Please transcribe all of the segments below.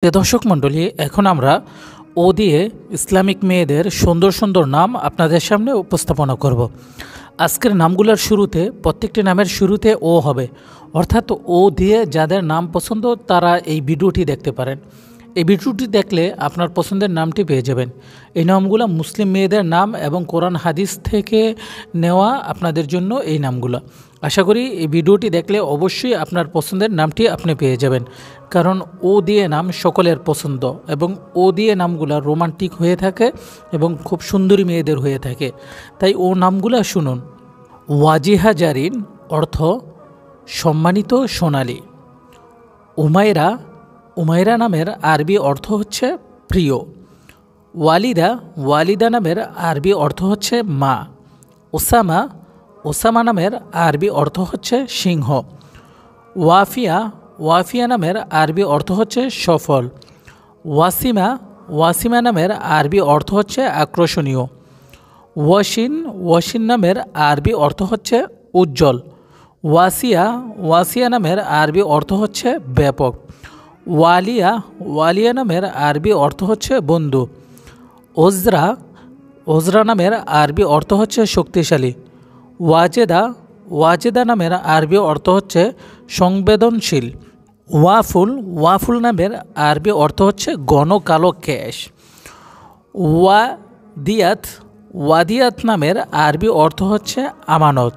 দর্শক মণ্ডলী, এখন আমরা ও দিয়ে ইসলামিক মেয়েদের সুন্দর সুন্দর নাম আপনাদের সামনে উপস্থাপনা করব। আজকের নামগুলোর শুরুতে, প্রত্যেকটি নামের শুরুতে ও হবে, অর্থাৎ ও দিয়ে যাদের নাম পছন্দ তারা এই ভিডিওটি দেখতে পারেন। এই ভিডিওটি দেখলে আপনার পছন্দের নামটি পেয়ে যাবেন। এই নামগুলো মুসলিম মেয়েদের নাম এবং কোরআন হাদিস থেকে নেওয়া আপনাদের জন্য এই নামগুলো। আশা করি এই ভিডিওটি দেখলে অবশ্যই আপনার পছন্দের নামটি আপনি পেয়ে যাবেন, কারণ ও দিয়ে নাম সকলের পছন্দ এবং ও দিয়ে নামগুলো রোমান্টিক হয়ে থাকে এবং খুব সুন্দরী মেয়েদের হয়ে থাকে। তাই ও নামগুলো শুনুন। ওয়াজিহা জারিন অর্থ সম্মানিত সোনালী। উমাইরা, উমাইরা নামের আরবি অর্থ হচ্ছে প্রিয়। ওয়ালিদা, ওয়ালিদা নামের আরবি অর্থ হচ্ছে মা। ওসামা, ওসামা নামের আরবি অর্থ হচ্ছে সিংহ। ওয়াফিয়া, ওয়াফিয়া নামের আরবি অর্থ হচ্ছে সফল। ওয়াসিমা, ওয়াসিমা নামের আরবি অর্থ হচ্ছে আকর্ষণীয়। ওয়াসিন, ওয়াসিন নামের আরবি অর্থ হচ্ছে উজ্জ্বল। ওয়াসিয়া, ওয়াসিয়া নামের আরবি অর্থ হচ্ছে ব্যাপক। ওয়ালিয়া, ওয়ালিয়া নামের আরবি অর্থ হচ্ছে বন্ধু। ওজরা, ওজরা নামের আরবি অর্থ হচ্ছে শক্তিশালী। ওয়াজেদা, ওয়াজেদা নামের আরবি অর্থ হচ্ছে সংবেদনশীল। ওয়াফুল, ওয়াফুল নামের আরবি অর্থ হচ্ছে ঘন কালো কেশ। ওয়াদিয়াত, ওয়াদিয়াত নামের আরবি অর্থ হচ্ছে আমানত।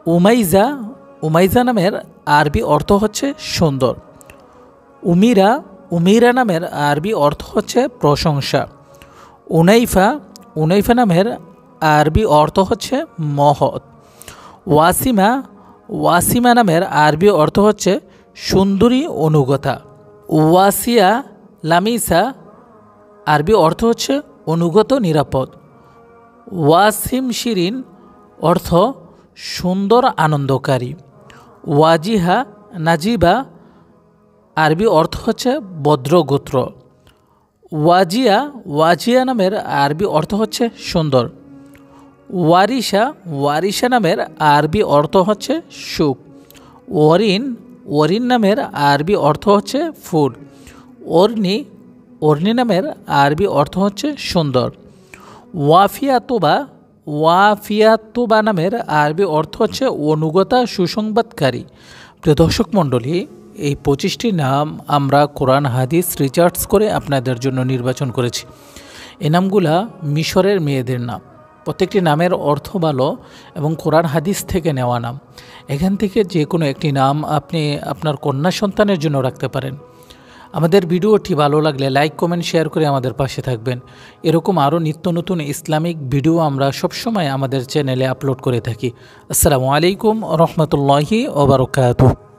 উমাইজা, উমাইজা নামের আরবি অর্থ হচ্ছে সুন্দর। উমিরা, উমিরা নামের আরবি অর্থ হচ্ছে প্রশংসা। উনাইফা, উনাইফা নামের আরবি অর্থ হচ্ছে মহৎ। ওয়াসিমা, ওয়াসিমা নামের আরবি অর্থ হচ্ছে সুন্দরী অনুগতা। ওয়াসিয়া লামিসা আরবি অর্থ হচ্ছে অনুগত নিরাপদ। ওয়াসিম শিরিন অর্থ সুন্দর আনন্দকারী। ওয়াজিহা নাজিবা আরবি অর্থ হচ্ছে ভদ্রগোত্র। ওয়াজিয়া, ওয়াজিয়া নামের আরবি অর্থ হচ্ছে সুন্দর। ওয়ারিশা, ওয়ারিশা নামের আরবি অর্থ হচ্ছে সুখ। ওরিন, ওরিন নামের আরবি অর্থ হচ্ছে ফুল। ওরনি, ওরনি নামের আরবি অর্থ হচ্ছে সুন্দর। ওয়াফিয়াতুবা, ওয়াফিয়াতুবা নামের আরবি অর্থ হচ্ছে অনুগতা সুসংবাদকারী। প্রিয় দর্শক মণ্ডলী, এই 25টি নাম আমরা কোরআন হাদিস রিসার্চ করে আপনাদের জন্য নির্বাচন করেছি। এই নামগুলা মিশরের মেয়েদের নাম। প্রত্যেকটি নামের অর্থ ভালো এবং কোরআন হাদিস থেকে নেওয়া নাম। এখান থেকে যে কোনো একটি নাম আপনি আপনার কন্যা সন্তানের জন্য রাখতে পারেন। আমাদের ভিডিওটি ভালো লাগলে লাইক, কমেন্ট, শেয়ার করে আমাদের পাশে থাকবেন। এরকম আরও নিত্য নতুন ইসলামিক ভিডিও আমরা সবসময় আমাদের চ্যানেলে আপলোড করে থাকি। আসসালামু আলাইকুম রহমতুল্লাহি ওয়া বারাকাতুহু।